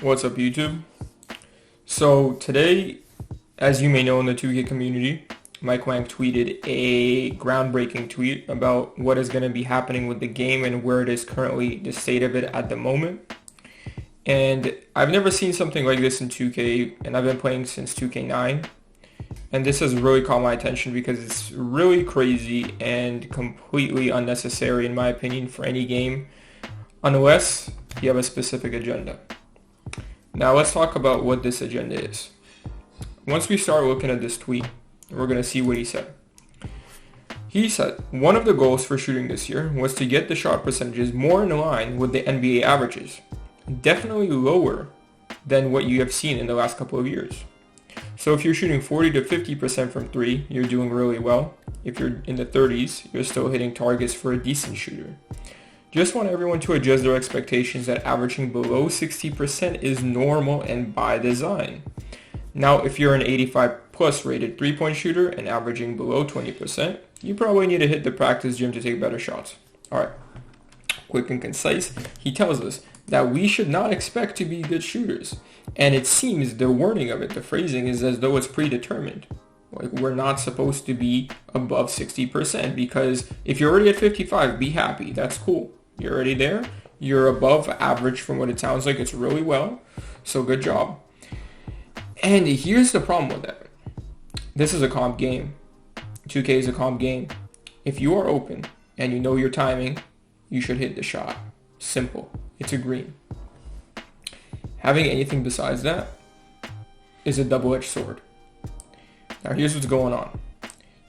What's up, YouTube? So today, as you may know in the 2K community, Mike Wang tweeted a groundbreaking tweet about what is going to be happening with the game and where it is currently, the state of it at the moment. And I've never seen something like this in 2K, and I've been playing since 2K9. And this has really caught my attention because it's really crazy and completely unnecessary, in my opinion, for any game, unless you have a specific agenda. Now let's talk about what this agenda is. Once we start looking at this tweet, we're going to see what he said. He said, one of the goals for shooting this year was to get the shot percentages more in line with the NBA averages, definitely lower than what you have seen in the last couple of years. So if you're shooting 40 to 50% from 3, you're doing really well. If you're in the 30s, you're still hitting targets for a decent shooter. Just want everyone to adjust their expectations that averaging below 60% is normal and by design. Now, if you're an 85 plus rated 3-point shooter and averaging below 20%, you probably need to hit the practice gym to take better shots. Alright, quick and concise, he tells us that we should not expect to be good shooters. And it seems the wording of it, the phrasing is as though it's predetermined. Like, we're not supposed to be above 60% because if you're already at 55, be happy. That's cool. You're already there. You're above average from what it sounds like. It's really well. So good job. And here's the problem with that. This is a comp game. 2K is a comp game. If you are open and you know your timing, you should hit the shot. Simple. It's a green. Having anything besides that is a double-edged sword. Now here's what's going on.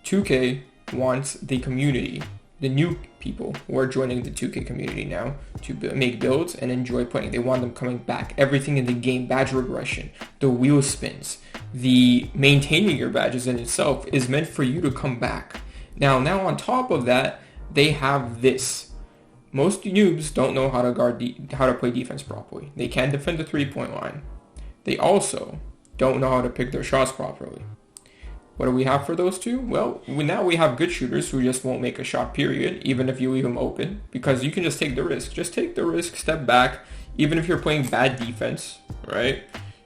2K wants the community, the new people who are joining the 2K community now, to make builds and enjoy playing. They want them coming back. Everything in the game, badge regression, the wheel spins, the maintaining your badges in itself is meant for you to come back. Now on top of that, they have this. Most noobs don't know how to play defense properly. They can't defend the 3-point line. They also don't know how to pick their shots properly. What do we have for those two? Well, now we have good shooters who just won't make a shot, period, even if you leave them open, because you can just take the risk. Just take the risk, step back, even if you're playing bad defense, right?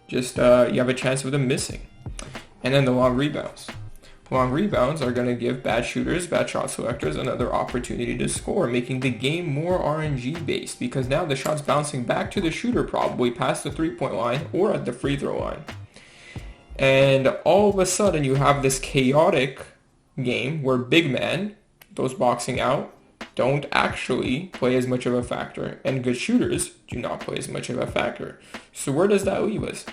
Just, you have a chance of them missing. And then the long rebounds. Long rebounds are going to give bad shooters, bad shot selectors another opportunity to score, making the game more RNG based, because now the shot's bouncing back to the shooter probably past the 3-point line or at the free throw line. And all of a sudden you have this chaotic game where big men, those boxing out, don't actually play as much of a factor, and good shooters do not play as much of a factor. So where does that leave us?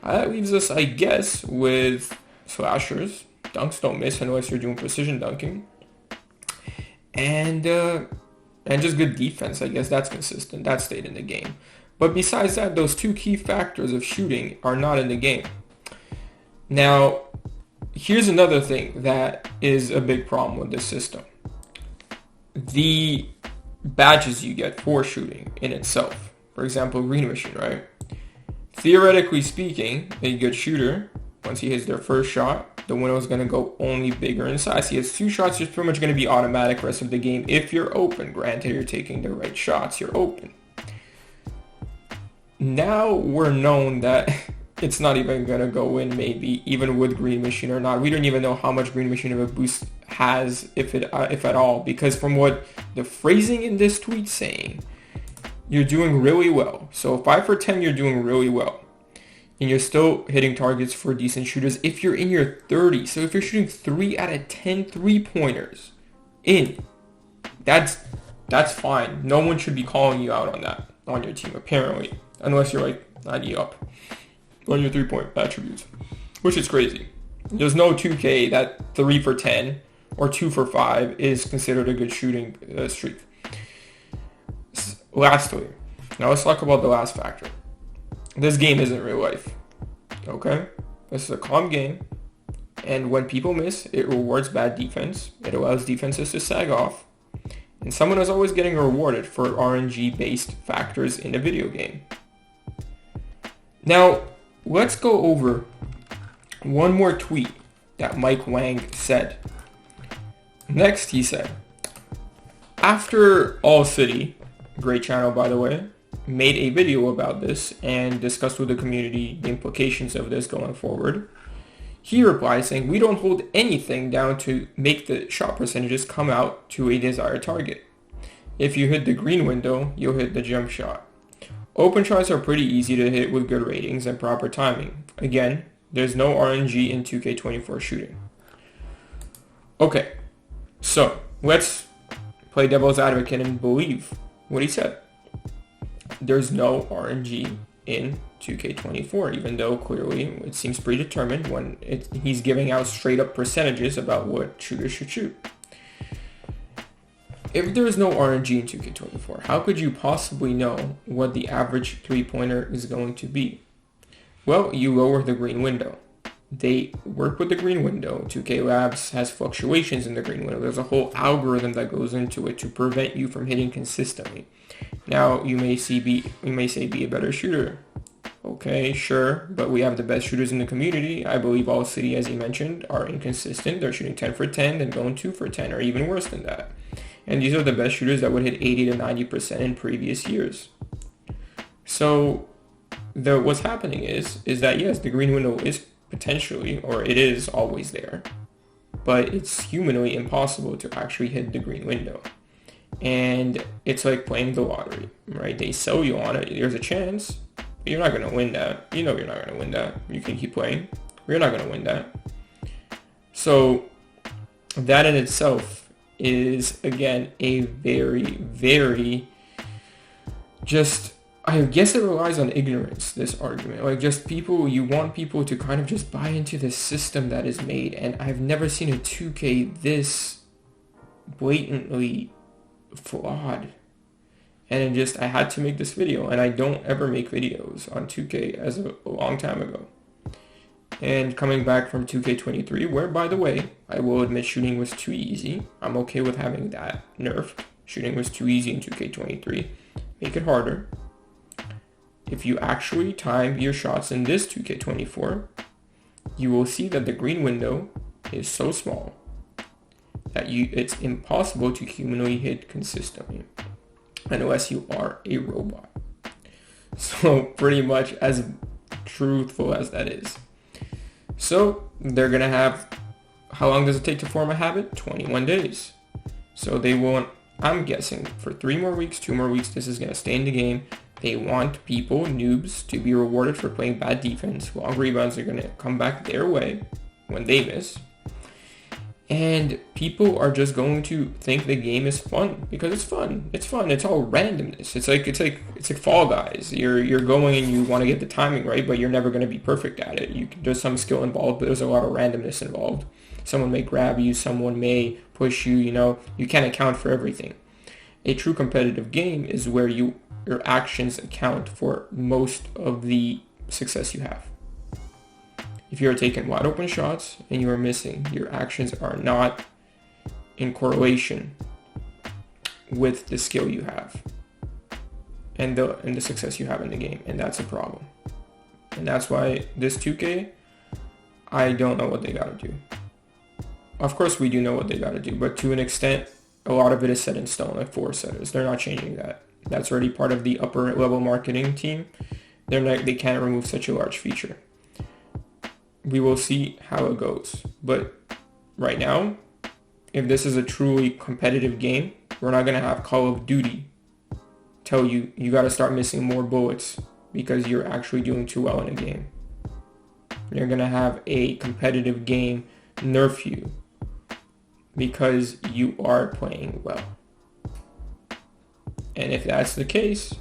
That leaves us, I guess, with slashers. Dunks don't miss unless you're doing precision dunking. And just good defense, I guess that's consistent. That stayed in the game. But besides that, those two key factors of shooting are not in the game. Now, here's another thing that is a big problem with this system. The badges you get for shooting in itself. For example, Green Machine, right? Theoretically speaking, a good shooter, once he hits their first shot, the window is going to go only bigger in size. He has 2 shots, it's pretty much going to be automatic rest of the game if you're open. Granted, you're taking the right shots, you're open. Now we're known that it's not even going to go in, maybe, even with Green Machine or not. We don't even know how much Green Machine of a boost has, if at all, because from what the phrasing in this tweet saying, you're doing really well. So 5 for 10, you're doing really well. And you're still hitting targets for decent shooters if you're in your 30s. So if you're shooting 3 out of 10 3-pointers in, that's fine. No one should be calling you out on that on your team, apparently, unless you're like 90 up on your 3-point attributes, which is crazy. There's no 2K that 3 for 10 or 2 for 5 is considered a good shooting streak. Lastly, now let's talk about the last factor. This game isn't real life, okay? This is a calm game, and when people miss, it rewards bad defense. It allows defenses to sag off, and someone is always getting rewarded for RNG-based factors in a video game. Now, let's go over one more tweet that Mike Wang said. Next, he said, after All City, great channel by the way, made a video about this and discussed with the community the implications of this going forward. He replied saying, "We don't hold anything down to make the shot percentages come out to a desired target. If you hit the green window, you'll hit the jump shot. Open shots are pretty easy to hit with good ratings and proper timing. Again, there's no RNG in 2K24 shooting." Okay, so let's play devil's advocate and believe what he said. There's no RNG in 2K24, even though clearly it seems predetermined when he's giving out straight up percentages about what shooters should shoot. If there is no RNG in 2K24, how could you possibly know what the average three-pointer is going to be? Well, you lower the green window. They work with the green window. 2K Labs has fluctuations in the green window. There's a whole algorithm that goes into it to prevent you from hitting consistently. Now, you may say be a better shooter. Okay, sure, but we have the best shooters in the community. I believe All City, as you mentioned, are inconsistent. They're shooting 10 for 10, then going 2 for 10, or even worse than that. And these are the best shooters that would hit 80 to 90% in previous years. So what's happening is that yes, the green window is potentially, or it is always there, but it's humanly impossible to actually hit the green window. And it's like playing the lottery, right? They sell you on it. There's a chance, but you're not going to win that. You know you're not going to win that. You can keep playing. You're not going to win that. So that in itself is, again, a very, very just, I guess it relies on ignorance, this argument. Like, just people, you want people to kind of just buy into the system that is made. And I've never seen a 2K this blatantly flawed. And I had to make this video. And I don't ever make videos on 2K as a long time ago. And coming back from 2K23, where, by the way, I will admit shooting was too easy. I'm okay with having that nerfed. Shooting was too easy in 2K23. Make it harder. If you actually time your shots in this 2K24, you will see that the green window is so small that it's impossible to humanly hit consistently unless you are a robot. So pretty much as truthful as that is. So they're going to have, how long does it take to form a habit? 21 days. So they want, I'm guessing, for 3 more weeks, 2 more weeks, this is going to stay in the game. They want people, noobs, to be rewarded for playing bad defense. Long rebounds are going to come back their way when they miss. And people are just going to think the game is fun because it's fun. It's fun. It's all randomness. It's like Fall Guys. You're going and you want to get the timing right, but you're never going to be perfect at it. There's some skill involved, but there's a lot of randomness involved. Someone may grab you. Someone may push you. You can't account for everything. A true competitive game is where your actions account for most of the success you have. If you are taking wide open shots and you are missing, your actions are not in correlation with the skill you have and the success you have in the game, and that's a problem. And that's why this 2K, I don't know what they gotta do. Of course we do know what they gotta do, but to an extent, a lot of it is set in stone, like Force setters. They're not changing that. That's already part of the upper level marketing team. They can't remove such a large feature. We will see how it goes. But right now, if this is a truly competitive game, we're not going to have Call of Duty tell you got to start missing more bullets because you're actually doing too well in a game. You're going to have a competitive game nerf you because you are playing well. And if that's the case,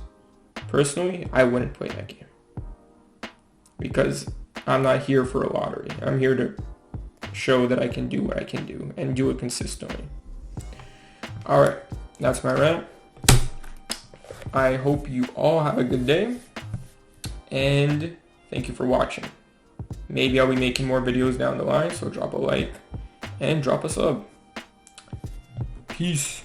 personally, I wouldn't play that game. Because I'm not here for a lottery. I'm here to show that I can do what I can do and do it consistently. Alright, that's my rant. I hope you all have a good day. And thank you for watching. Maybe I'll be making more videos down the line, so drop a like and drop a sub. Peace.